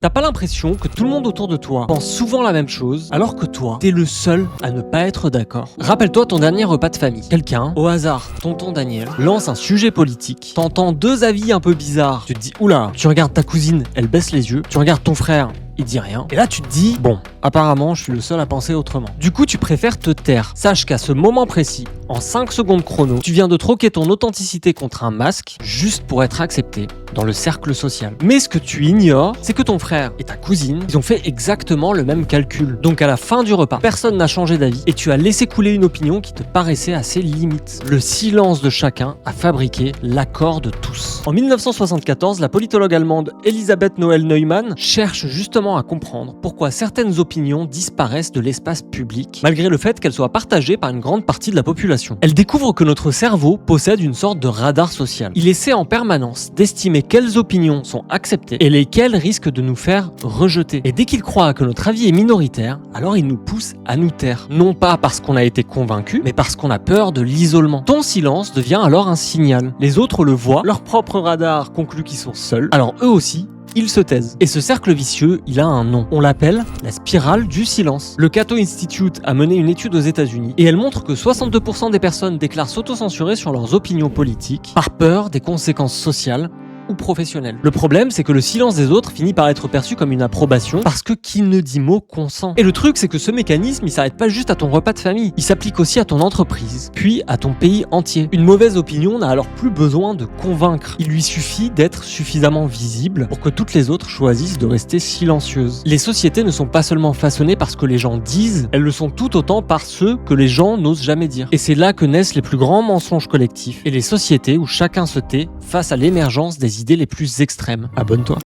T'as pas l'impression que tout le monde autour de toi pense souvent la même chose, alors que toi, t'es le seul à ne pas être d'accord. Rappelle-toi ton dernier repas de famille. Quelqu'un, au hasard, tonton Daniel, lance un sujet politique. T'entends deux avis un peu bizarres. Tu te dis, oula, tu regardes ta cousine, elle baisse les yeux. Tu regardes ton frère, il dit rien. Et là, tu te dis, bon, apparemment, je suis le seul à penser autrement. Du coup, tu préfères te taire. Sache qu'à ce moment précis, en 5 secondes chrono, tu viens de troquer ton authenticité contre un masque juste pour être accepté dans le cercle social. Mais ce que tu ignores, c'est que ton frère et ta cousine, ils ont fait exactement le même calcul. Donc à la fin du repas, personne n'a changé d'avis et tu as laissé couler une opinion qui te paraissait assez limite. Le silence de chacun a fabriqué l'accord de tous. En 1974, la politologue allemande Elisabeth Noelle Neumann cherche justement à comprendre pourquoi certaines opinions disparaissent de l'espace public, malgré le fait qu'elles soient partagées par une grande partie de la population. Elle découvre que notre cerveau possède une sorte de radar social. Il essaie en permanence d'estimer quelles opinions sont acceptées et lesquelles risquent de nous faire rejeter. Et dès qu'il croit que notre avis est minoritaire, alors il nous pousse à nous taire. Non pas parce qu'on a été convaincu, mais parce qu'on a peur de l'isolement. Ton silence devient alors un signal. Les autres le voient, leur propre radar conclut qu'ils sont seuls, alors eux aussi, ils se taisent. Et ce cercle vicieux, il a un nom. On l'appelle la spirale du silence. Le Cato Institute a mené une étude aux États-Unis et elle montre que 62% des personnes déclarent s'autocensurer sur leurs opinions politiques par peur des conséquences sociales ou professionnel. Le problème, c'est que le silence des autres finit par être perçu comme une approbation parce que qui ne dit mot consent. Et le truc, c'est que ce mécanisme, il s'arrête pas juste à ton repas de famille. Il s'applique aussi à ton entreprise, puis à ton pays entier. Une mauvaise opinion n'a alors plus besoin de convaincre. Il lui suffit d'être suffisamment visible pour que toutes les autres choisissent de rester silencieuses. Les sociétés ne sont pas seulement façonnées par ce que les gens disent, elles le sont tout autant par ceux que les gens n'osent jamais dire. Et c'est là que naissent les plus grands mensonges collectifs et les sociétés où chacun se tait face à l'émergence des idées les plus extrêmes. Abonne-toi.